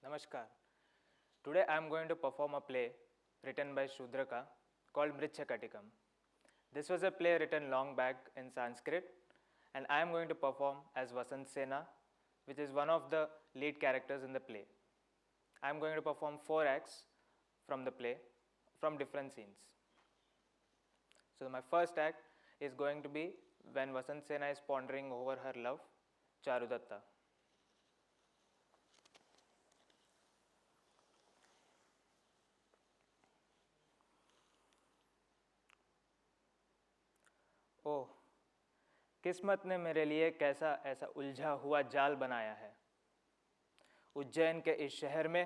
Namaskar. Today I am going to perform a play written by Shudraka called Mrichakatikam. This was a play written long back in Sanskrit, and I am going to perform as Vasant Sena, which is one of the lead characters in the play. I am going to perform 4 acts from the play from different scenes. So my first act is going to be when Vasant Sena is pondering over her love, Charudatta. ओह, किस्मत ने मेरे लिए कैसा ऐसा उलझा हुआ जाल बनाया है। उज्जैन के इस शहर में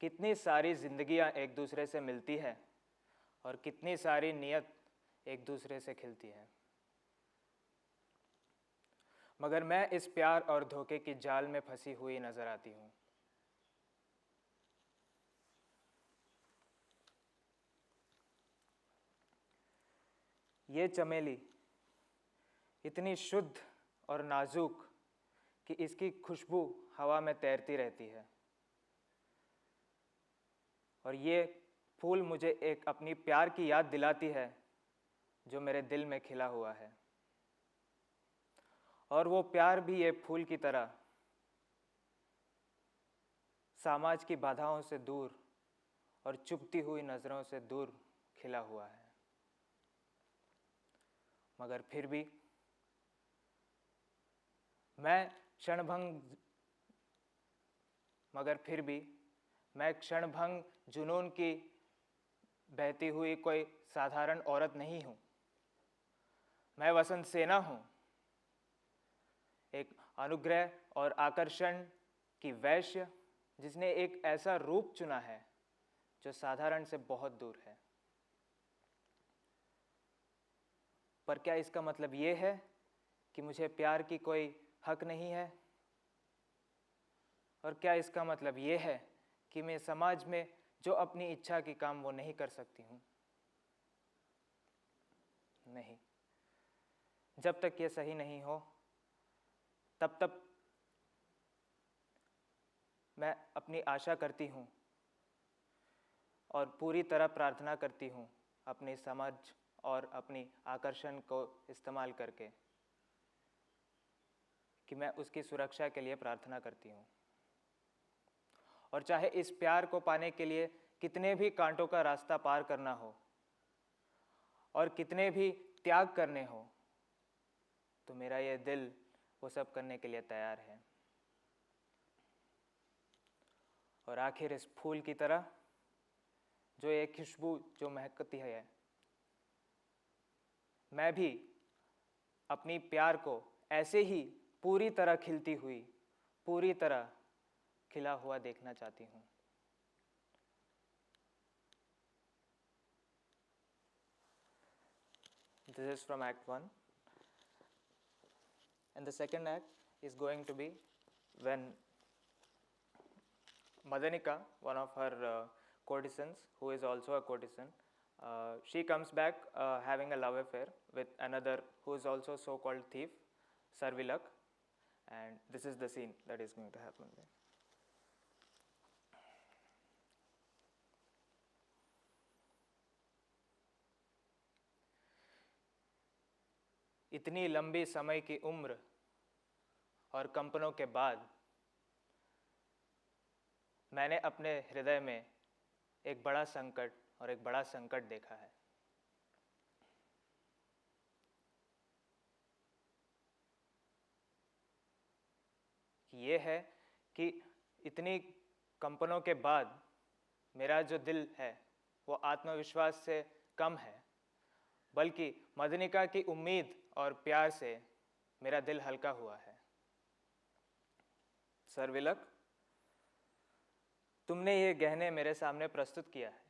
कितनी सारी जिंदगियां एक दूसरे से मिलती है और कितनी सारी नियत एक दूसरे से खिलती है, मगर मैं इस प्यार और धोखे की जाल में फंसी हुई नजर आती हूँ। ये चमेली इतनी शुद्ध और नाजुक कि इसकी खुशबू हवा में तैरती रहती है, और ये फूल मुझे एक अपनी प्यार की याद दिलाती है जो मेरे दिल में खिला हुआ है। और वो प्यार भी ये फूल की तरह समाज की बाधाओं से दूर और चुभती हुई नज़रों से दूर खिला हुआ है। मगर फिर भी मैं क्षणभंग जुनून की बहती हुई कोई साधारण औरत नहीं हूँ। मैं वसंत सेना हूँ, एक अनुग्रह और आकर्षण की वैश्य जिसने एक ऐसा रूप चुना है जो साधारण से बहुत दूर है। पर क्या इसका मतलब ये है कि मुझे प्यार की कोई हक नहीं है? और क्या इसका मतलब ये है कि मैं समाज में जो अपनी इच्छा की काम वो नहीं कर सकती हूँ? नहीं, जब तक ये सही नहीं हो तब तक मैं अपनी आशा करती हूँ और पूरी तरह प्रार्थना करती हूँ अपनी समझ और अपनी आकर्षण को इस्तेमाल करके कि मैं उसकी सुरक्षा के लिए प्रार्थना करती हूँ। और चाहे इस प्यार को पाने के लिए कितने भी कांटों का रास्ता पार करना हो और कितने भी त्याग करने हो, तो मेरा ये दिल वो सब करने के लिए तैयार है। और आखिर इस फूल की तरह जो ये खुशबू जो महकती है, मैं भी अपनी प्यार को ऐसे ही पूरी तरह खिलती हुई, पूरी तरह खिला हुआ देखना चाहती हूँ। This is from Act 1. And the second act is going to be when Madanika, one of her courtesans, who is also a courtesan, she comes back having a love affair with another who is also so-called thief, Sarvilak, and this is the scene that is going to happen there. इतनी लंबी समय की उम्र और कंपनों के बाद मैंने अपने हृदय में एक बड़ा संकट और एक बड़ा संकट देखा है। ये है कि इतनी कंपनों के बाद मेरा जो दिल है वो आत्मविश्वास से कम है, बल्कि मदनिका की उम्मीद और प्यार से मेरा दिल हल्का हुआ है। सरविलक, तुमने ये गहने मेरे सामने प्रस्तुत किया है,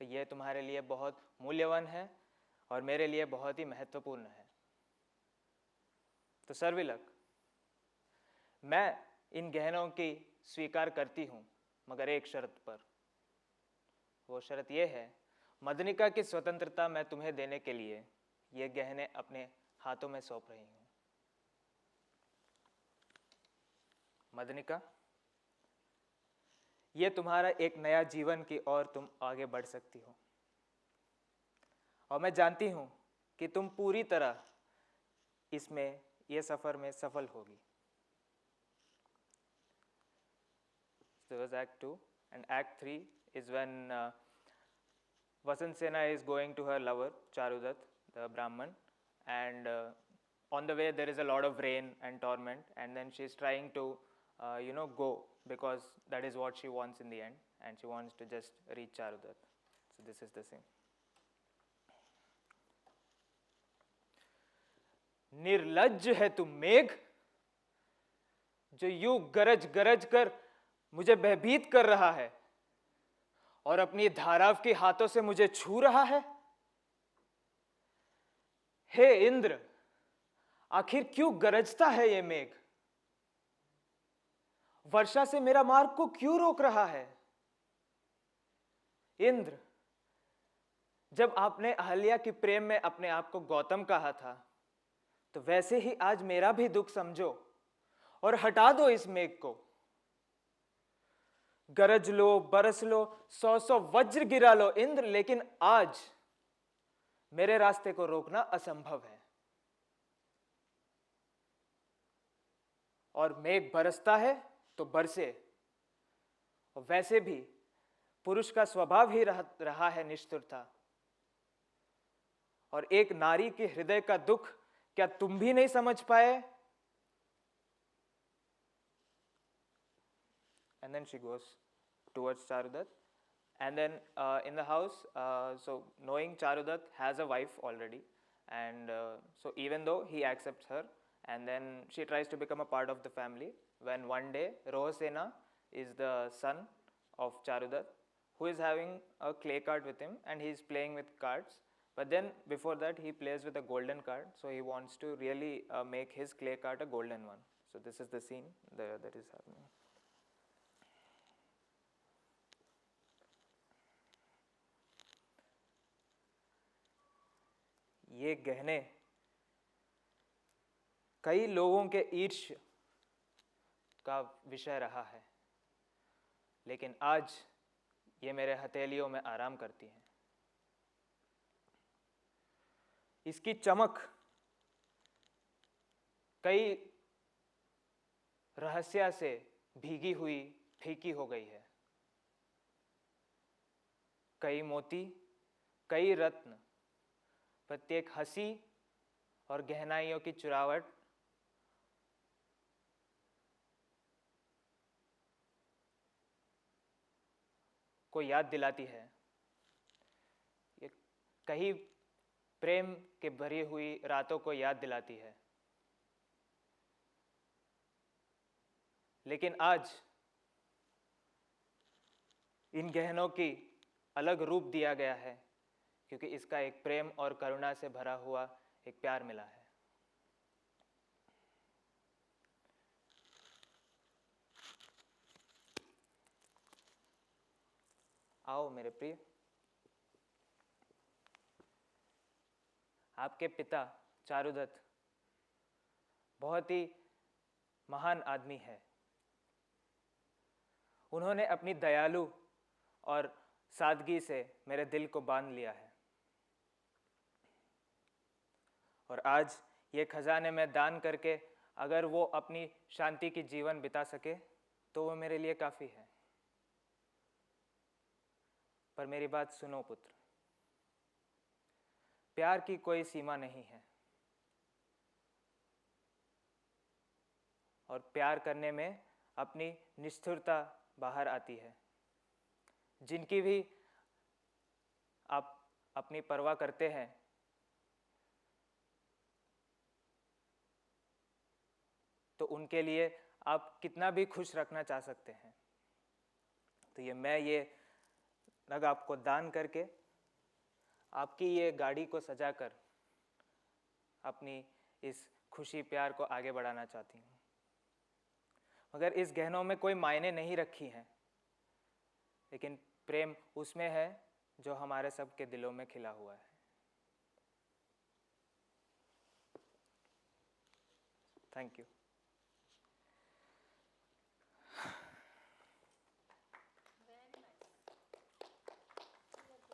ये तुम्हारे लिए बहुत मूल्यवान है और मेरे लिए बहुत ही महत्वपूर्ण है। तो सरविलक, मैं इन गहनों की स्वीकार करती हूँ, मगर एक शर्त पर। वो शर्त ये है, मदनिका की स्वतंत्रता मैं तुम्हें देने के लिए ये गहने अपने हाथों में सौंप रही हूँ। मदनिका, ये तुम्हारा एक नया जीवन की ओर तुम आगे बढ़ सकती हो, और मैं जानती हूं कि तुम पूरी तरह इसमें, ये सफर में सफल होगी। So was Act 2, and Act 3 is when Vasant Sena is going to her lover Charudat, the Brahman, and on the way there is a lot of rain and torment, and then she is trying to go, because that is what she wants in the end, and she wants to just reach Charudat. So this is the scene. निर्लज्ज है तुम मेघ, जो यूं गरज गरज कर मुझे भयभीत कर रहा है और अपनी धाराव के हाथों से मुझे छू रहा है। हे इंद्र, आखिर क्यों गरजता है ये मेघ? वर्षा से मेरा मार्ग को क्यों रोक रहा है? इंद्र, जब आपने अहल्या की प्रेम में अपने आप को गौतम कहा था, तो वैसे ही आज मेरा भी दुख समझो और हटा दो इस मेघ को। गरज लो, बरस लो, 100 वज्र गिरा लो इंद्र, लेकिन आज मेरे रास्ते को रोकना असंभव है। और मेघ बरसता है तो बरसे, और वैसे भी पुरुष का स्वभाव ही रहा है निष्ठुरता, और एक नारी के हृदय का दुख क्या तुम भी नहीं समझ पाए? And then she goes towards Charudat, and then in the house, so knowing Charudat has a wife already, and so even though he accepts her, and then she tries to become a part of the family, when one day Rohasena is the son of Charudat, who is having a clay cart with him, and he is playing with cards. But then before that he plays with a golden card, so he wants to really make his clay cart a golden one. So this is the scene that is happening. ये गहने कई लोगों के ईर्ष्य का विषय रहा है, लेकिन आज ये मेरे हथेलियों में आराम करती हैं। इसकी चमक कई रहस्य से भीगी हुई फीकी हो गई है। कई मोती, कई रत्न, प्रत्येक हंसी और गहनाइयों की चुरावट को याद दिलाती है। ये कई प्रेम के भरी हुई रातों को याद दिलाती है। लेकिन आज इन गहनों की अलग रूप दिया गया है, क्योंकि इसका एक प्रेम और करुणा से भरा हुआ एक प्यार मिला है। आओ मेरे प्रिय, आपके पिता चारुदत्त बहुत ही महान आदमी है। उन्होंने अपनी दयालु और सादगी से मेरे दिल को बांध लिया है, और आज ये खजाने में दान करके अगर वो अपनी शांति की जीवन बिता सके तो वो मेरे लिए काफ़ी है। पर मेरी बात सुनो पुत्र, प्यार की कोई सीमा नहीं है, और प्यार करने में अपनी निष्ठुरता बाहर आती है। जिनकी भी आप अपनी परवाह करते हैं, तो उनके लिए आप कितना भी खुश रखना चाह सकते हैं। तो मैं ये नग आपको दान करके आपकी ये गाड़ी को सजाकर अपनी इस खुशी प्यार को आगे बढ़ाना चाहती हूँ। मगर इस गहनों में कोई मायने नहीं रखी हैं, लेकिन प्रेम उसमें है जो हमारे सबके दिलों में खिला हुआ है। Thank you.